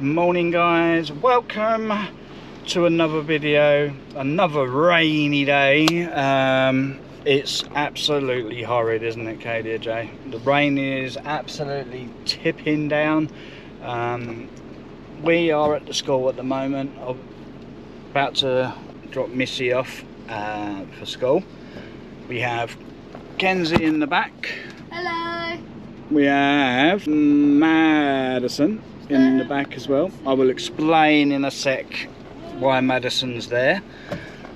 Morning guys, welcome to another video. Another rainy day. It's absolutely horrid, isn't it, Katie and Jay? The rain is absolutely tipping down. We are at the school at the moment. I'm about to drop Missy off for school. We have Kenzie in the back. Hello. We have Madison in the back as well. I will explain in a sec why Madison's there.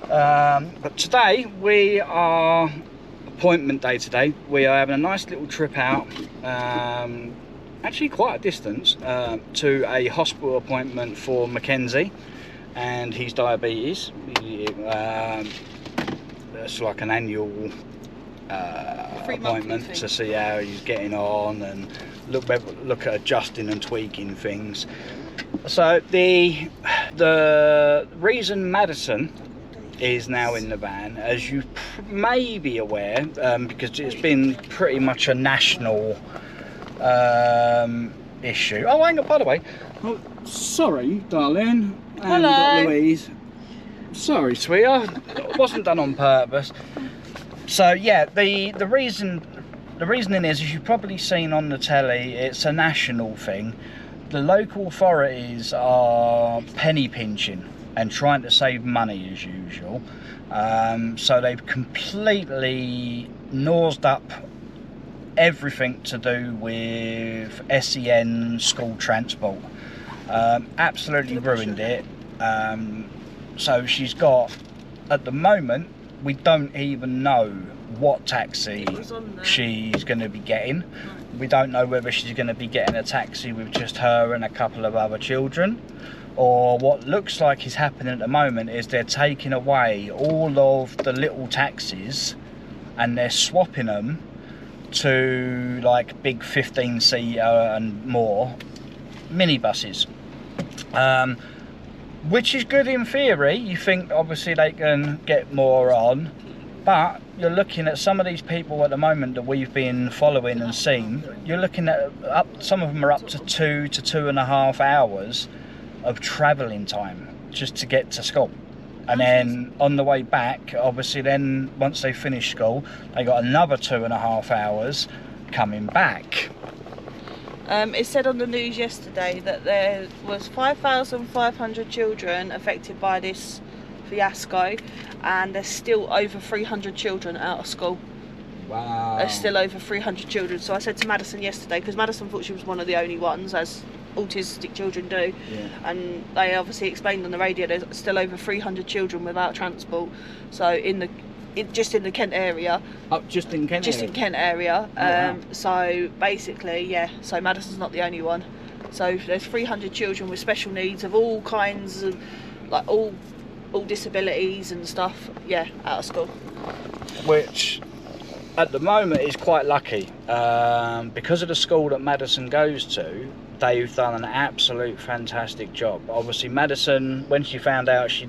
But today we are appointment day today. We are having a nice little trip out, actually quite a distance, to a hospital appointment for Mackenzie and his diabetes. It's like an annual appointment to see how he's getting on and look at adjusting and tweaking things. So the reason Madison is now in the van, as you may be aware, because it's been pretty much a national issue. Oh, hang on, by the way. Oh, sorry, darling. Hello. Louise. Sorry, sweetheart. It wasn't done on purpose. So yeah, the reasoning is, as you've probably seen on the telly, it's a national thing. The local authorities are penny pinching and trying to save money as usual. So they've completely nosed up everything to do with SEN school transport. Absolutely ruined it. So she's got, at the moment, we don't even know what taxi she's going to be getting. We don't know whether she's going to be getting a taxi with just her and a couple of other children, or what looks like is happening at the moment is they're taking away all of the little taxis and they're swapping them to like big 15-seater and more minibuses. Which is good in theory. You think obviously they can get more on, but you're looking at some of these people at the moment that we've been following and seen. You're looking at some of them are up to 2 to 2.5 hours of travelling time just to get to school, and then on the way back, obviously, then once they finish school, they got another 2.5 hours coming back. It said on the news yesterday that there was 5,500 children affected by this fiasco, and there's still over 300 children out of school. Wow. There's still over 300 children. So I said to Madison yesterday, because Madison thought she was one of the only ones, as autistic children do, and they obviously explained on the radio there's still over 300 children without transport. So just in the Kent area. Oh, just in Kent area. Wow. So basically, yeah, so Madison's not the only one. So there's 300 children with special needs of all kinds of, like all disabilities and stuff, yeah, out of school. Which at the moment is quite lucky, because of the school that Madison goes to. They've done an absolute fantastic job. Obviously Madison, when she found out she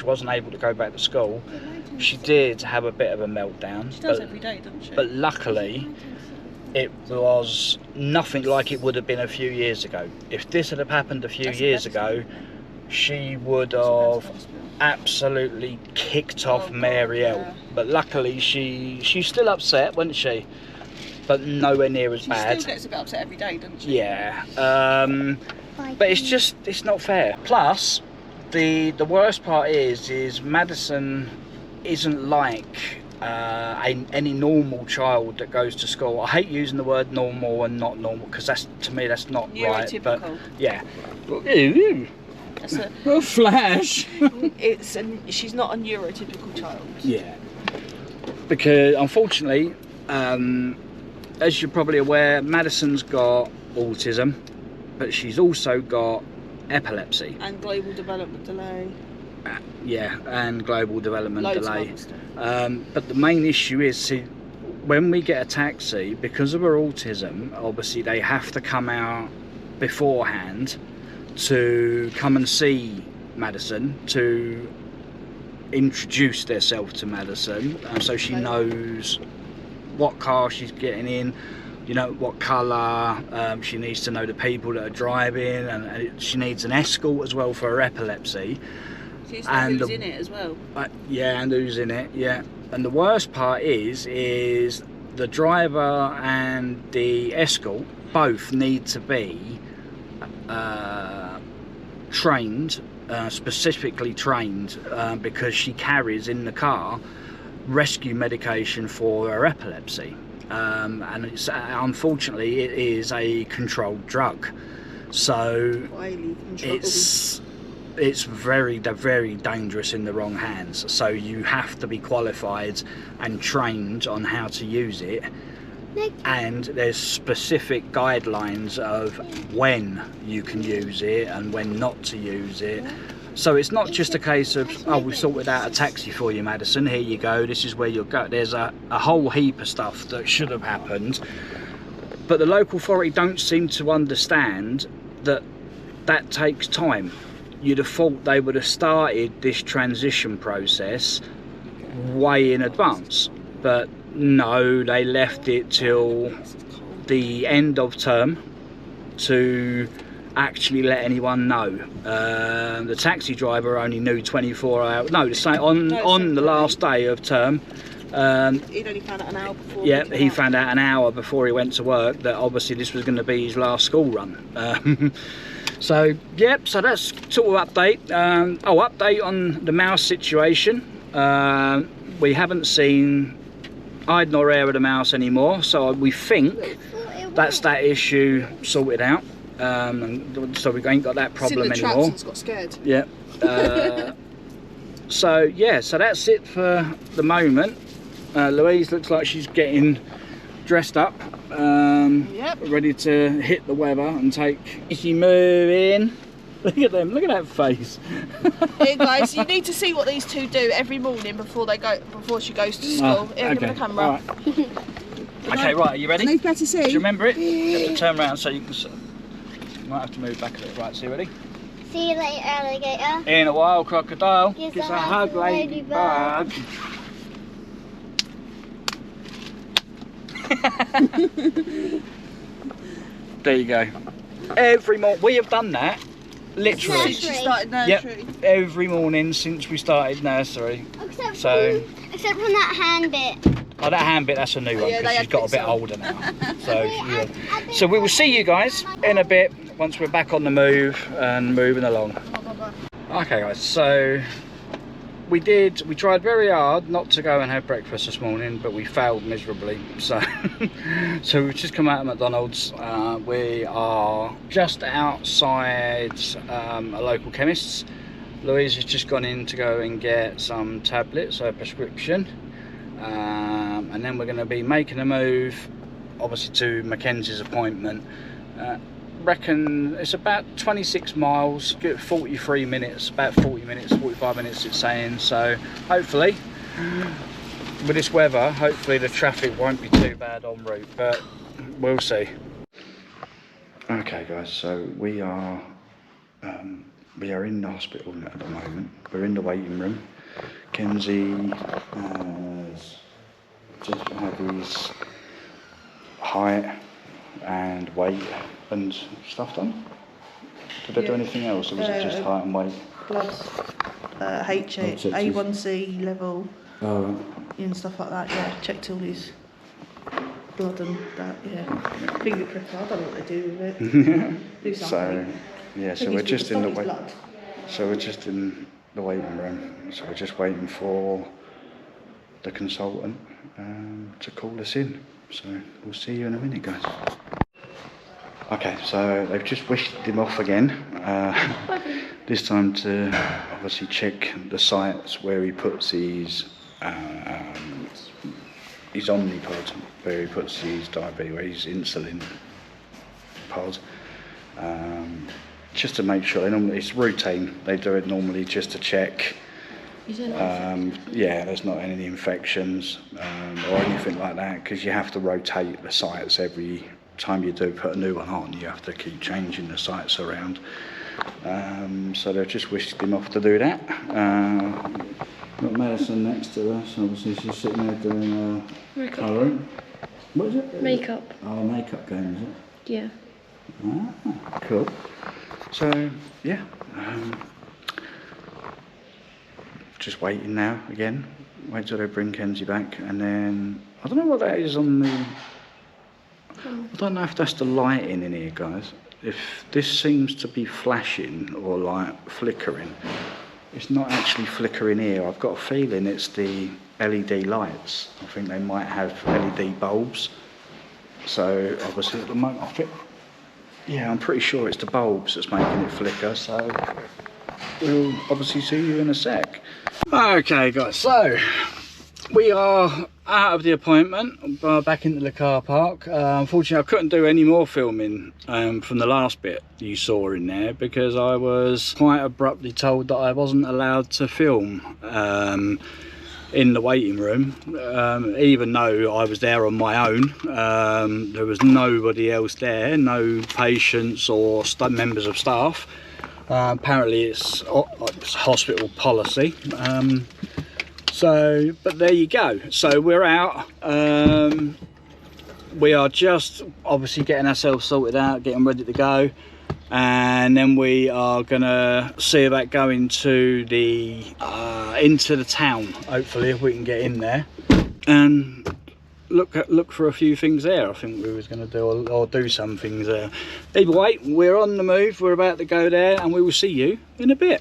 wasn't able to go back to school, she did have a bit of a meltdown. She does every day, doesn't she? But luckily, it was nothing like it would have been a few years ago. If this had happened a few years ago, she would have absolutely kicked off Mary L. Yeah. But luckily, she's still upset, wasn't she? But nowhere near as bad. She still gets a bit upset every day, doesn't she? Yeah. But it's not fair. Plus, the worst part is Madison isn't like any normal child that goes to school. I hate using the word normal and not normal, because to me that's not right. But yeah. That's a flash. She's not a neurotypical child. Yeah. Because unfortunately, as you're probably aware, Madison's got autism, but she's also got epilepsy. And global development delay. Yeah, and global development Loads delay. Of other stuff. But the main issue is, see, when we get a taxi, because of her autism, obviously they have to come out beforehand to come and see Madison, to introduce themselves to Madison, so she knows what car she's getting in, you know, what colour. She needs to know the people that are driving, and she needs an escort as well for her epilepsy. She needs to know who's in it as well. Yeah, and who's in it, yeah. And the worst part is the driver and the escort both need to be trained, specifically trained, because she carries in the car rescue medication for her epilepsy, and it's unfortunately it is a controlled drug, so it's very dangerous in the wrong hands. So you have to be qualified and trained on how to use it, and there's specific guidelines of when you can use it and when not to use it. So it's not just a case of, oh, we've sorted out a taxi for you, Madison, here you go, this is where you'll go. There's a whole heap of stuff that should have happened, but the local authority don't seem to understand that that takes time. You'd have thought they would have started this transition process way in advance, but no, they left it till the end of term to actually let anyone know. The taxi driver only knew 24 hours, no, the same on the last day of term. He'd only found out an hour before. Yeah, he found out an hour before he went to work that obviously this was going to be his last school run. So yep, so that's sort of update. Update on the mouse situation. We haven't seen hide nor hair of the mouse anymore, so we think that's that issue sorted out. And so we ain't got that problem anymore. It's got scared. Yeah. So yeah, so that's it for the moment. Louise looks like she's getting dressed up, Yep. ready to hit the weather and take. Is she moving? Look at them, look at that face. Here guys, you need to see what these two do every morning before she goes to school. Here, give me the camera. All right. Okay, right, are you ready? I need better see. Do you remember it? You have to turn around so you can see. You might have to move back a bit. Right, so you ready? See you later, alligator. In a while, crocodile. Gives Gives a a hug, ladybug. There you go. Every morning we have done that, literally. Since she started nursery. Yep, every morning since we started nursery. Except from that hand bit. Oh, that hand bit, that's a new one, Yeah, because they she's got a bit had older now. So, yeah. So we will see you guys in a bit once we're back on the move and moving along. Okay guys, so we tried very hard not to go and have breakfast this morning, but we failed miserably. So we've just come out of McDonald's. We are just outside a local chemist's. Louise has just gone in to go and get some tablets, a prescription. And then we're going to be making a move, obviously, to Mckenzie's Appointment. Reckon it's about 26 miles, good 43 minutes, about 40 minutes, 45 minutes it's saying. So hopefully, with this weather, hopefully the traffic won't be too bad en route, but we'll see. Okay guys, so we are in the hospital at the moment. We're in the waiting room. Kenzie has just had his height and weight and stuff done. Did they do anything else, or was it just height and weight? Blood, A1C level, and stuff like that. Yeah, checked all his blood and that. Yeah, finger prick. I don't know what they do with it. Do something. So yeah, so we're just in the wait. So we're just in the waiting room. So we're just waiting for the consultant to call us in. So we'll see you in a minute, guys. Okay, so they've just whisked him off again. This time to obviously check the sites where he puts his Omnipod, where he puts his diabetes, where his insulin pod. Just to make sure, it's routine. They do it normally just to check. Yeah, there's not any infections or anything like that, because you have to rotate the sites every time you do put a new one on. You have to keep changing the sites around. So they've just whisked him off to do that. Got Madison next to us. Obviously she's sitting there doing her colouring. What is it? Makeup. Oh, makeup game, is it? Yeah. Ah, cool. So, yeah. Just waiting now again. Wait till they bring Kenzie back, and then I don't know what that is on the. I don't know if that's the lighting in here, guys. If this seems to be flashing or like flickering, it's not actually flickering here. I've got a feeling it's the LED lights. I think they might have LED bulbs. So obviously at the moment, yeah, I'm pretty sure it's the bulbs that's making it flicker. So we'll obviously see you in a sec. Okay, guys. So we are out of the appointment, back into the car park. Unfortunately, I couldn't do any more filming from the last bit you saw in there because I was quite abruptly told that I wasn't allowed to film in the waiting room, even though I was there on my own. There was nobody else there, no patients or members of staff. Apparently it's hospital policy. So, but there you go. So we're out. We are just obviously getting ourselves sorted out, getting ready to go, and then we are gonna see about going to the into the town. Hopefully, if we can get in there and look for a few things there. I think we was going to do or do some things there. Either way, we're on the move. We're about to go there, and we will see you in a bit.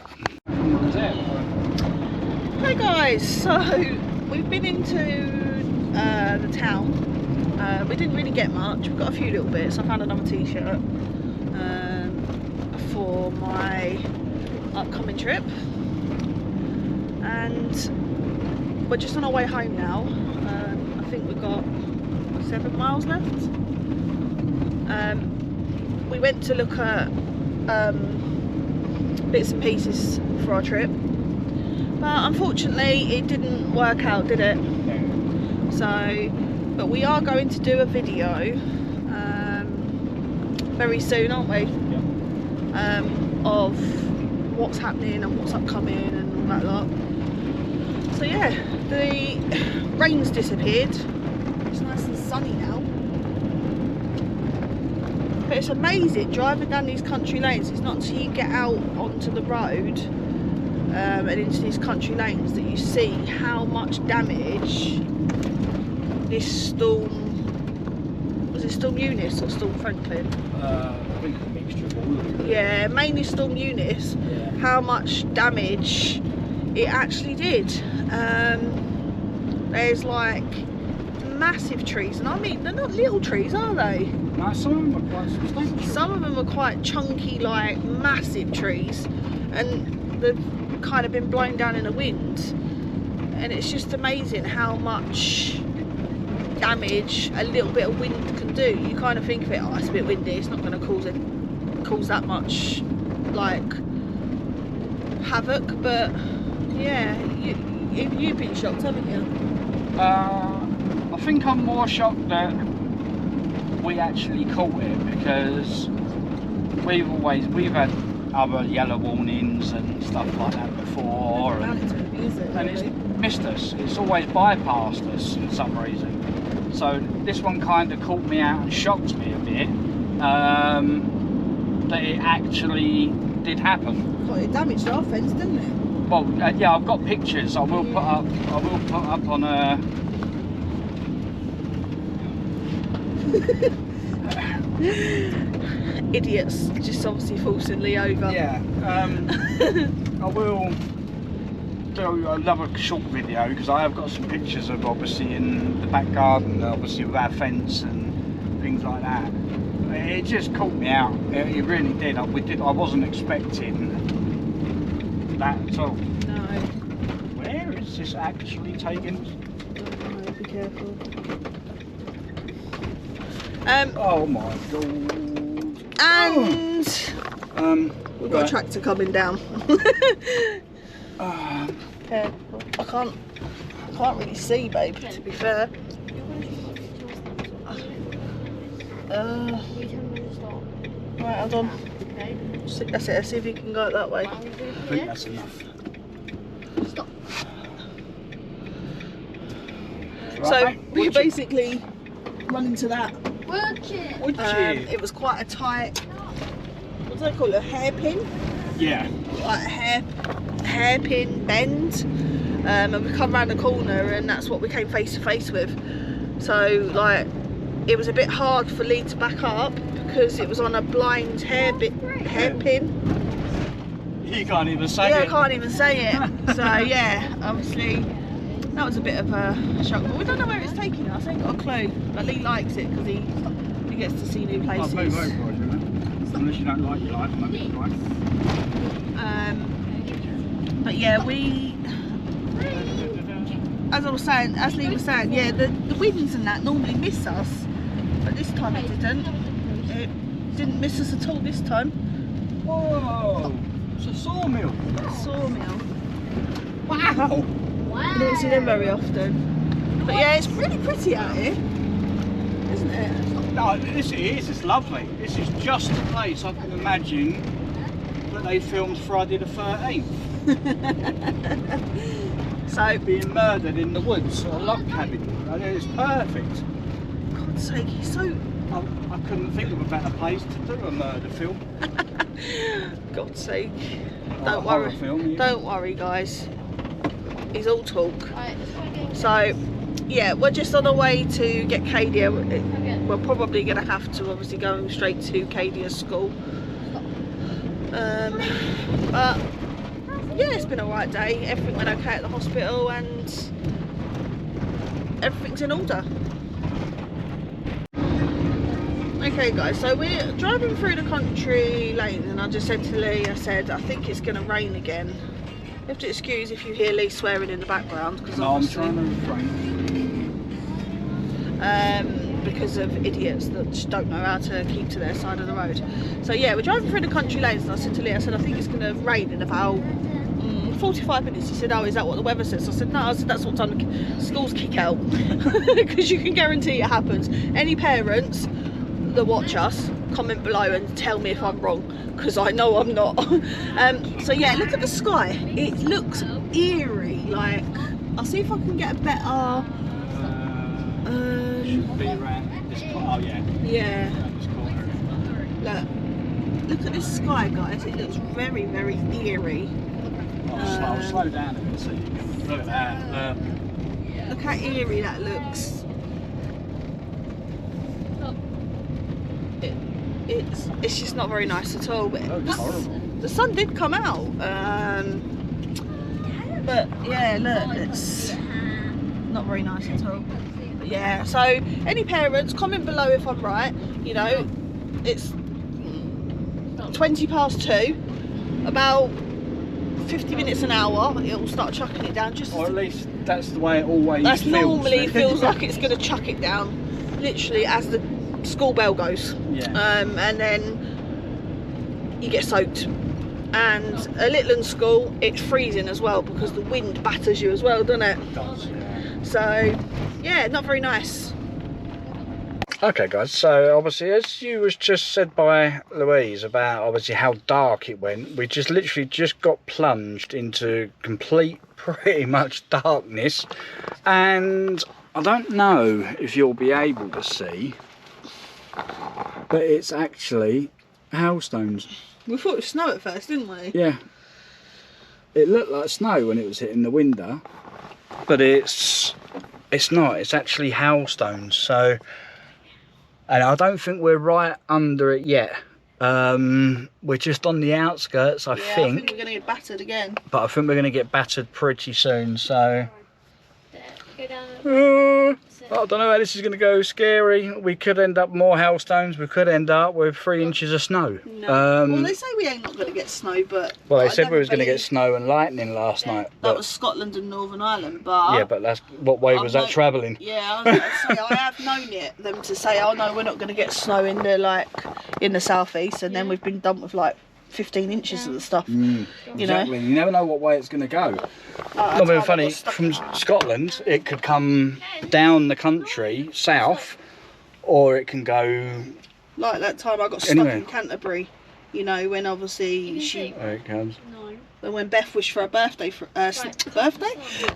Hi guys, so we've been into the town. We didn't really get much. We've got a few little bits. I found another t-shirt for my upcoming trip, and we're just on our way home now. I think we've got 7 miles left. We went to look at bits and pieces for our trip, but unfortunately it didn't work out, did it? So, but we are going to do a video very soon, aren't we? Of what's happening and what's upcoming and all that lot. So yeah, the rain's disappeared. It's nice and sunny now. But it's amazing driving down these country lanes. It's not until you get out onto the road and into these country lanes that you see how much damage this storm, was it Storm Eunice or Storm Franklin? I think a mixture of all of them. Yeah, mainly Storm Eunice. Yeah. How much damage it actually did. There's like massive trees, and I mean they're not little trees, are they? No, some of them are quite substantial. Some of them are quite chunky, like massive trees, and they've kind of been blown down in the wind, and it's just amazing how much damage a little bit of wind can do. You kind of think of it, oh, it's a bit windy, it's not going to cause that much like havoc, but yeah, you've been shocked, haven't you? I think I'm more shocked that we actually caught it, because we've had other yellow warnings and stuff like that before, and it's missed us. It's always bypassed us for some reason. So this one kind of caught me out and shocked me a bit, that it actually did happen. Well, it damaged our fence, didn't it? Well, yeah, I've got pictures. I will put up on a. Idiots, just obviously forcing Lee over. Yeah. I will do another short video, because I have got some pictures of obviously in the back garden, obviously with our fence and things like that. It just caught me out. It really did. I wasn't expecting that at all. No. Where is this actually taking? No, be careful. Oh my god. And we've got a tractor coming down. Careful. I can't really see, babe, to be fair. Right, hold on. That's it, let's see if you can go that way. I think that's enough. Stop. Right, So mate, we basically run into that. Would you? Would you? It was quite a tight, what do they call it, a hairpin? Yeah. Like a hairpin bend. And we come round the corner and that's what we came face to face with. So like, it was a bit hard for Lee to back up because it was on a blind hairpin. You can't even say it. Yeah, I can't even say it. So yeah, obviously that was a bit of a shock. But we don't know where it's taking us. I ain't got a clue. But Lee likes it because he gets to see new places. I'll move over, unless you don't like your life, maybe it's right. But yeah, we, as Lee was saying, yeah, the winds and that normally miss us, but this time it didn't. It didn't miss us at all this time. Whoa! It's a sawmill. Sawmill. Wow! You don't see them very often. But yeah, it's really pretty out here, isn't it? No, this is. It's lovely. This is just the place I can imagine that they filmed Friday the 13th. So being murdered in the woods, a log cabin. I mean, it's perfect. God's sake, he's so. I couldn't think of a better place to do a murder film. God's sake. Or a Don't horror worry. film, yeah. Don't worry, guys. He's all talk. So, yeah, we're just on our way to get Cadia. We're probably going to have to obviously go straight to Cadia's school. But yeah, it's been a right day. Everything went okay at the hospital and everything's in order. Okay guys, so we're driving through the country lane and I just said to Lee, I said, I think it's going to rain again. You have to excuse if you hear Lee swearing in the background because I'm trying to refrain. because of idiots that just don't know how to keep to their side of the road. So yeah, we're driving through the country lanes and I said to Lee, I said, I think it's going to rain in about 45 minutes. He said, oh, is that what the weather says? I said, no. I said, that's what time the schools kick out. Because you can guarantee it happens. Any parents that watch us, comment below and tell me if I'm wrong, because I know I'm not. So yeah, look at the sky. It looks eerie. Like, I'll see if I can get a better... should be around this corner. Oh yeah. Yeah. Around this corner. Look at this sky, guys. It looks very, very eerie. I'll slow down a bit so you can look at that. Look how eerie that looks. It's just not very nice at all. But It's horrible. the sun did come out. But yeah, look, it's not very nice at all. But yeah, so any parents, comment below if I'm right. You know, it's 2:20. About 50 minutes an hour, it will start chucking it down. Just or at least that's the way it always that's feels. normally feels like it's going to chuck it down, literally as the school bell goes. Yeah. And then you get soaked. And at Litland School, it's freezing as well because the wind batters you as well, doesn't it? It does, yeah. So, yeah, not very nice. Okay guys, so obviously as you was just said by Louise about obviously how dark it went, we just literally just got plunged into complete pretty much darkness, and I don't know if you'll be able to see, but it's actually hailstones. We thought it was snow at first, didn't we? Yeah, it looked like snow when it was hitting the window, but it's not, it's actually hailstones. So, and I don't think we're right under it yet. We're just on the outskirts, I think. I think we're going to get battered again. But I think we're going to get battered pretty soon, so... I don't know how this is going to go. Scary. We could end up more hailstones. We could end up with 3 inches of snow. No. Well, they say we ain't not going to get snow, but... Well, they said we was going to get snow and lightning last night. But... That was Scotland and Northern Ireland, but... Yeah, but that's what way was that travelling? Yeah, I was going to say, I have known them to say, oh no, we're not going to get snow in the southeast, and then we've been dumped with like 15 inches of the stuff. You Exactly. know? You never know what way it's going to go. Not being funny, from Scotland, it could come down the country south, or it can go... Like that time I got stuck in Canterbury, you know, when obviously There it comes. when Beth wished for her birthday,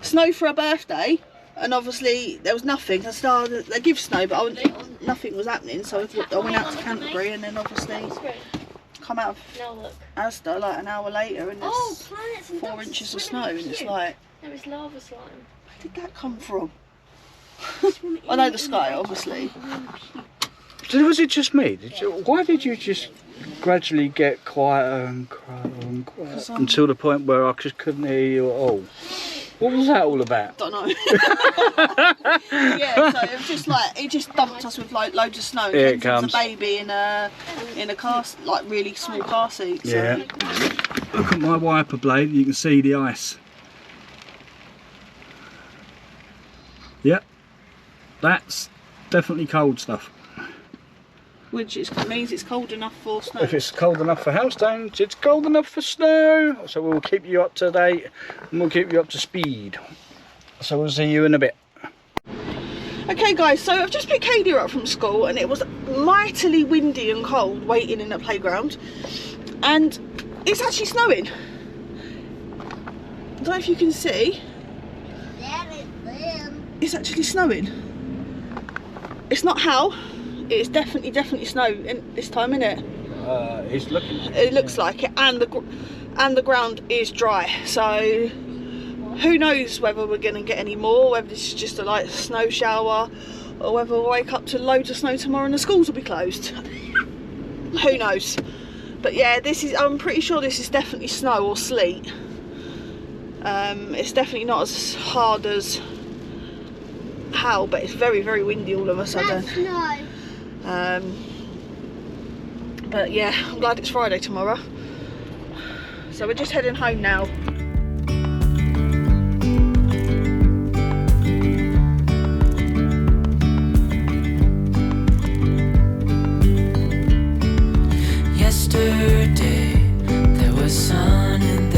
snow for her birthday, and obviously there was nothing. I started, they give snow, but nothing was happening, so I went out to Canterbury, and then obviously come out of Asda like an hour later, and there's 4 inches of snow, and it's like, there is lava slime. Where did that come from? I know the sky, obviously. So was it just me? Why did you just gradually get quieter and quieter until the point where I just couldn't hear you at all? What was that all about? Don't know. Yeah, so it was just like, it just dumped us with like loads of snow. Here it Kensington's comes. a baby in a car, like really small car seat. So. Yeah. Look at my wiper blade, you can see the ice. Yep. That's definitely cold stuff. Which means it's cold enough for snow. If it's cold enough for hailstones, it's cold enough for snow. So we'll keep you up to date and we'll keep you up to speed. So we'll see you in a bit. Okay guys, so I've just picked Katie up from school, and it was mightily windy and cold waiting in the playground, and it's actually snowing. I don't know if you can see. It's actually snowing. It's not how. It's definitely snow this time, isn't it? It's looking. It looks like it, and the ground is dry. So who knows whether we're going to get any more, whether this is just a light snow shower, or whether we'll wake up to loads of snow tomorrow and the schools will be closed. Who knows? But yeah, I'm pretty sure this is definitely snow or sleet. It's definitely not as hard as hail, but it's very, very windy all of a sudden. That's snow. But yeah, I'm glad it's Friday tomorrow. So we're just heading home now. Yesterday there was sun and